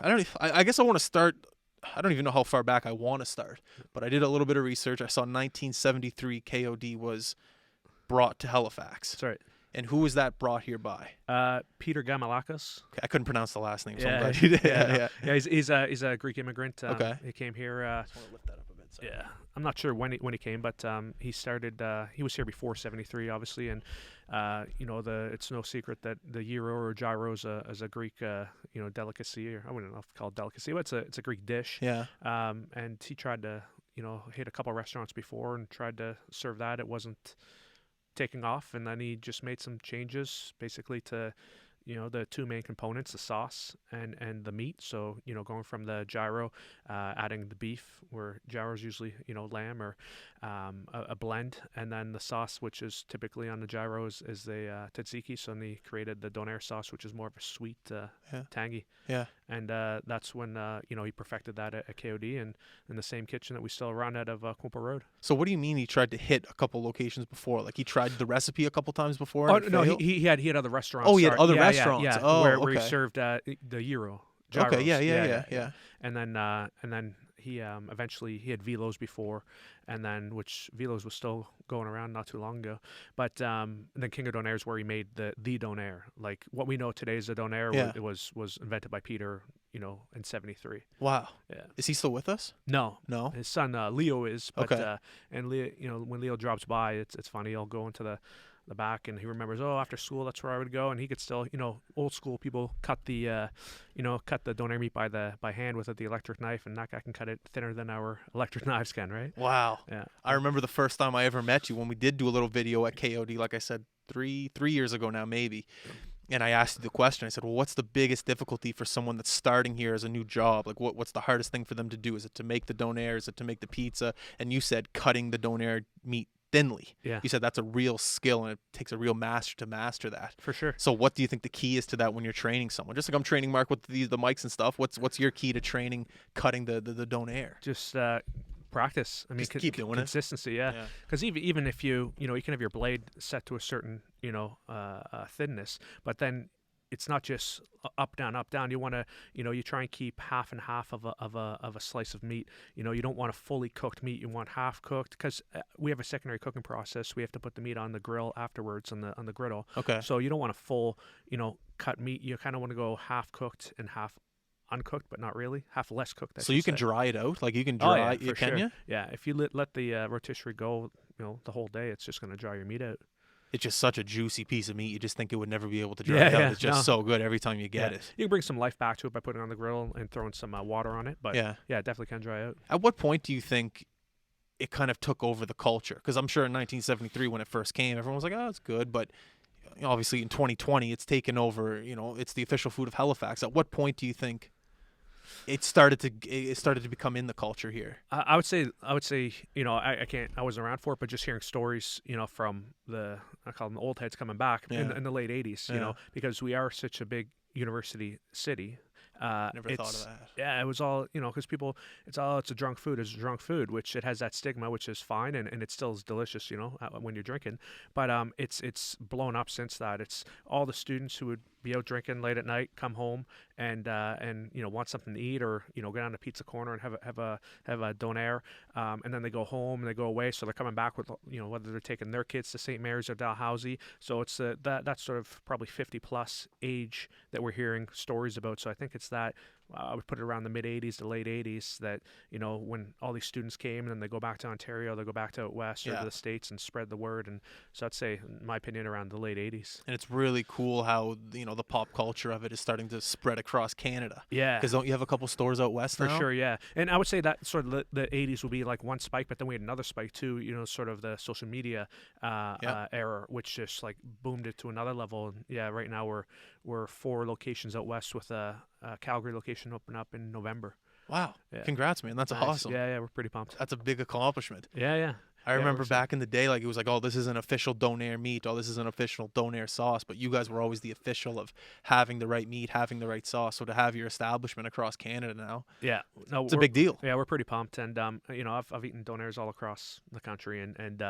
I guess I want to start. I don't even know how far back I want to start, but I did a little bit of research. I saw 1973 KOD was brought to Halifax. That's right. And who was that brought here by? Peter Gamalakis. Okay, I couldn't pronounce the last name, so I'm Yeah, glad you did. yeah. He's a Greek immigrant. Okay. He came here. I just want to lift that up a bit. Sorry. Yeah, I'm not sure when he came, but he started. He was here before '73, obviously, and it's no secret that the gyro or gyro is a Greek delicacy, or I wouldn't know if to call it delicacy, but it's a Greek dish. Yeah. And he tried to hit a couple of restaurants before and tried to serve that. It wasn't taking off, and then he just made some changes basically to the two main components, the sauce and the meat. So going from the gyro, adding the beef, where gyro is usually lamb, or a blend, and then the sauce, which is typically on the gyro, is the tzatziki. So they created the Donair sauce, which is more of a sweet, tangy. Yeah. And that's when he perfected that at KOD, and in the same kitchen that we still run out of Quimper Road. So what do you mean he tried to hit a couple locations before? Like he tried the recipe a couple times before? Oh no, he had other restaurants. Oh, he had other restaurants. Yeah, oh, where okay. he served the gyros. Okay, yeah. And then he eventually he had Velos before, and then which Velos was still going around not too long ago. But and then King of Donair is where he made the Donair. Like what we know today as the Donair, it was invented by Peter, in '73. Wow. Yeah. Is he still with us? No. His son Leo is. But, okay. And Leo, when Leo drops by, it's funny. He'll go into the back, and he remembers, after school that's where I would go, and he could still, old school people cut the donair meat by hand with the electric knife, and that guy can cut it thinner than our electric knives can, right? Wow. Yeah. I remember the first time I ever met you when we did do a little video at KOD, like I said, three years ago now, maybe. And I asked you the question. I said, well, what's the biggest difficulty for someone that's starting here as a new job? Like, what's the hardest thing for them to do? Is it to make the donair? Is it to make the pizza? And you said cutting the donair meat thinly. Yeah. You said that's a real skill, and it takes a real master to master that. For sure. So what do you think the key is to that when you're training someone? Just like I'm training Mark with the mics and stuff. What's your key to training cutting the donair? Just practice. I mean, just keep doing consistency. Yeah. Because even if you can have your blade set to a certain thinness, but then it's not just up down. You want to you try and keep half and half of a slice of meat. You don't want a fully cooked meat. You want half cooked, because we have a secondary cooking process. We have to put the meat on the grill afterwards on the griddle. Okay. So you don't want a full cut meat. You kind of want to go half cooked and half uncooked, but not really. Half less cooked. So you can dry it out? Like you can dry it, can sure. you? Yeah, if you let the rotisserie go, the whole day, it's just going to dry your meat out. It's just such a juicy piece of meat. You just think it would never be able to dry out. It's just so good every time you get it. You can bring some life back to it by putting it on the grill and throwing some water on it. But it definitely can dry out. At what point do you think it kind of took over the culture? Because I'm sure in 1973 when it first came, everyone was like, oh, it's good. But obviously in 2020, it's taken over. It's the official food of Halifax. At what point do you think it started to become in the culture here? I would say I wasn't around for it, but just hearing stories from I call them the old heads coming back in the late 80s, because we are such a big university city. Never thought of that. Yeah, it was all, because people, it's a drunk food. It's a drunk food, which it has that stigma, which is fine, and it still is delicious, when you're drinking. But it's blown up since that. It's all the students who would be out drinking late at night, come home, and want something to eat, or go down to Pizza Corner and have a donair, and then they go home and they go away. So they're coming back with whether they're taking their kids to St. Mary's or Dalhousie. So it's that sort of probably 50+ age that we're hearing stories about. So I think it's that. I would put it around the mid 80s to late 80s that, when all these students came, and then they go back to Ontario, they go back to out west or to the States and spread the word. And so I'd say, in my opinion, around the late 80s. And it's really cool how, the pop culture of it is starting to spread across Canada. Yeah. Because don't you have a couple stores out west now? For sure, yeah. And I would say that sort of the 80s would be like one spike, but then we had another spike too, sort of the social media era, which just like boomed it to another level. And yeah, right now we're 4 locations out west with a Calgary location open up in November. Wow. Yeah. Congrats, man. That's nice. Awesome. Yeah, we're pretty pumped. That's a big accomplishment. Yeah. I Yeah, it remember works out. back in the day, like it was like, oh, this is an official Donair meat. Oh, this is an official Donair sauce. But you guys were always the official of having the right meat, having the right sauce. So to have your establishment across Canada now, Yeah, no, it's a big deal. we're pretty pumped, and I've eaten Donairs all across the country, and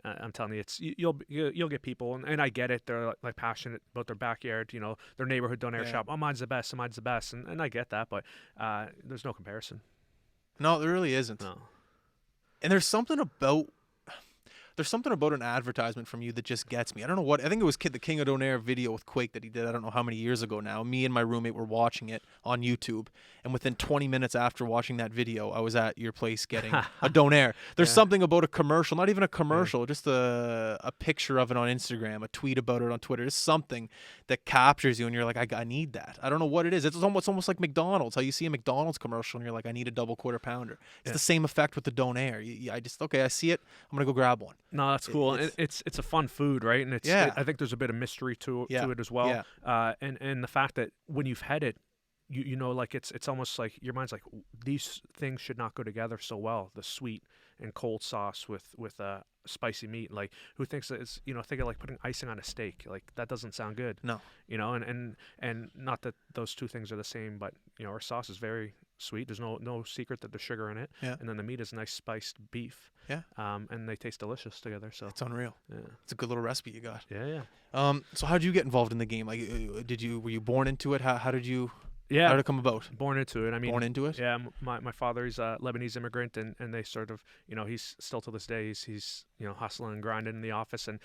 I'm telling you, you'll get people, and I get it. They're like passionate about their backyard, their neighborhood Donair Yeah. shop. Oh, mine's the best, mine's the best, and I get that, but there's no comparison. No, there really isn't. No. And there's something about an advertisement from you that just gets me. I don't know what. I think it was the King of Donair video with Quake that he did. I don't know how many years ago now. Me and my roommate were watching it on YouTube, and within 20 minutes after watching that video, I was at your place getting a Donair. There's Yeah. something about a commercial, not even a commercial, just a picture of it on Instagram, a tweet about it on Twitter. Just something that captures you, and you're like, I need that. I don't know what it is. It's almost like McDonald's. How you see a McDonald's commercial, and you're like, I need a double quarter pounder. It's Yeah. the same effect with the Donair. I see it. I'm gonna go grab one. No, that's cool. And it's a fun food, right? And Yeah. I think there's a bit of mystery to Yeah. it as well. Yeah. And the fact that when you've had it, you know, like it's almost like your mind's like, these things should not go together so well. The sweet and cold sauce with spicy meat. Like, who thinks that it's, think of like putting icing on a steak. Like, that doesn't sound good. No. And not that those two things are the same, but our sauce is very sweet. There's no secret that there's sugar in it. Yeah. And then the meat is nice spiced beef. Yeah. And they taste delicious together. So It's unreal. yeah. It's a good little recipe you got. Yeah. So how did you get involved in the game? Like, were you born into it? How did you? Yeah. How did it come about? Born into it. I mean, Born into it? yeah. My father, he's a Lebanese immigrant, and they sort of, he's still to this day, he's hustling and grinding in the office, and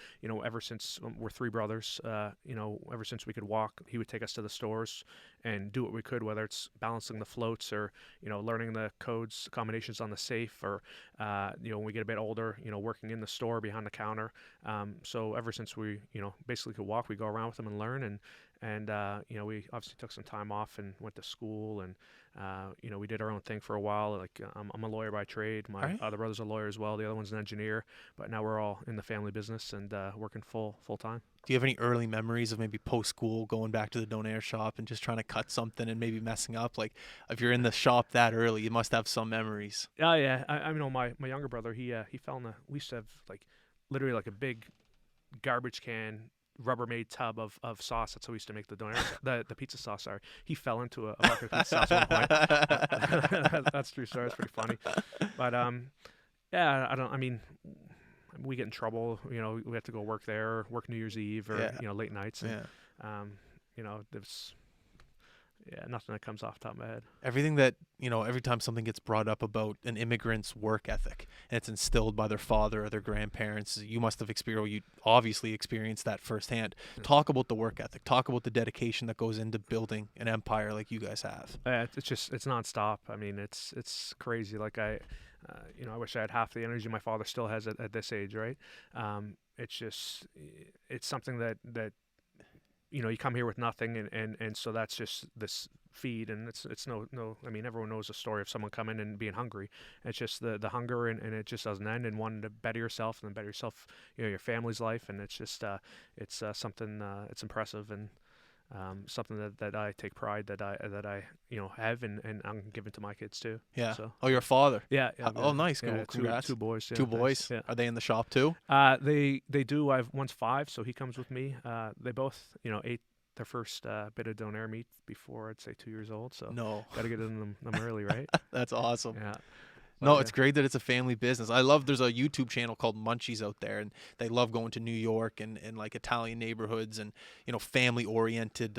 ever since we're three brothers, ever since we could walk, he would take us to the stores and do what we could, whether it's balancing the floats or learning the codes, combinations on the safe, or when we get a bit older, working in the store behind the counter. So ever since we basically could walk, we go around with him and learn, and we obviously took some time off and went to school, and we did our own thing for a while. Like, I'm a lawyer by trade. My Alright. other brother's a lawyer as well. The other one's an engineer. But now we're all in the family business and working full time. Do you have any early memories of maybe post school going back to the Donair shop and just trying to cut something and maybe messing up? Like, if you're in the shop that early, you must have some memories. Oh yeah, I know my younger brother. He fell in the. We used to have like literally like a big garbage can Rubbermaid tub of sauce. That's how we used to make the Donair, the pizza sauce. Sorry, he fell into a bucket of pizza sauce at one point. That's a true story. It's pretty funny. But yeah, I mean, we get in trouble. We have to go work there, work New Year's Eve, or Yeah. late nights. And, Yeah. there's nothing that comes off the top of my head. Everything that, every time something gets brought up about an immigrant's work ethic and it's instilled by their father or their grandparents, you must have you obviously experienced that firsthand. Yeah. Talk about the work ethic. Talk about the dedication that goes into building an empire like you guys have. It's nonstop. I mean, it's crazy. Like I wish I had half the energy my father still has at this age, right? It's something that you come here with nothing, and so that's just this feed, and it's no. I mean, everyone knows the story of someone coming and being hungry. It's just the hunger, and it just doesn't end, and wanting to better yourself, and then better yourself, your family's life, and it's just it's something it's impressive, and something that I take pride that I have, and I'm giving to my kids too. Yeah. So Oh, you're a father. yeah. Oh, nice. Yeah, Cool. Congrats. Two boys. Yeah, Two thanks. boys. Yeah. Are they in the shop too? They do. One's 5, so he comes with me. They both, ate their first bit of Donair meat before I'd say 2 years old. So No. got to get them early, right? That's awesome. Yeah. No, But, it's great that it's a family business. I love there's a YouTube channel called Munchies out there, and they love going to New York and like Italian neighborhoods and family oriented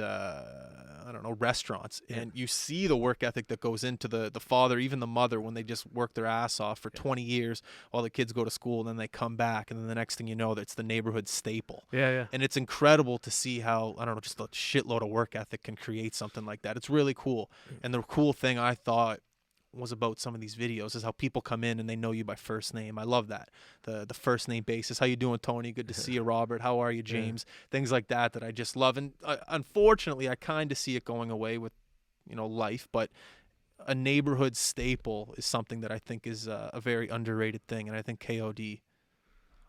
restaurants. Yeah. And you see the work ethic that goes into the father, even the mother, when they just work their ass off for 20 years while the kids go to school, and then they come back, and then the next thing you know, it's the neighborhood staple. Yeah. And it's incredible to see how, just a shitload of work ethic can create something like that. It's really cool. And the cool thing I thought was about some of these videos is how people come in and they know you by first name. I love that. The first name basis. How you doing, Tony? Good to see you, Robert. How are you, James? Things like that I just love. And unfortunately, I kind of see it going away with, life. But a neighborhood staple is something that I think is a very underrated thing. And I think KOD,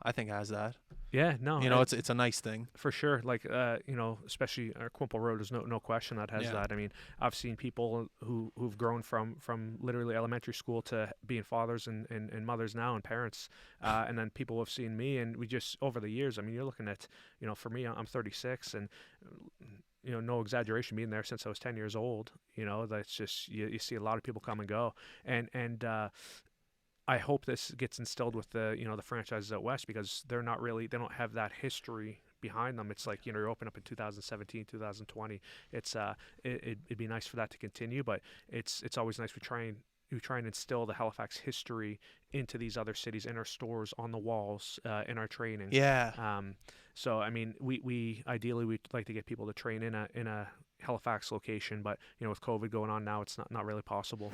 I think has that. Yeah, no, You know, it's a nice thing. for sure. Like, especially Quimple Road, there's no question that has Yeah. that. I mean, I've seen people who've grown from literally elementary school to being fathers and mothers now and parents, and then people have seen me, and we just over the years. I mean, you're looking at, for me, I'm 36, and no exaggeration, being there since I was 10 years old. That's just you see a lot of people come and go, and I hope this gets instilled with the franchises out west, because they don't have that history behind them. It's like, you're open up in 2017, 2020. It'd be nice for that to continue, but it's always nice. We try and instill the Halifax history into these other cities, in our stores, on the walls, in our training. Yeah. So I mean, we ideally we'd like to get people to train in a Halifax location, but with COVID going on now, it's not really possible.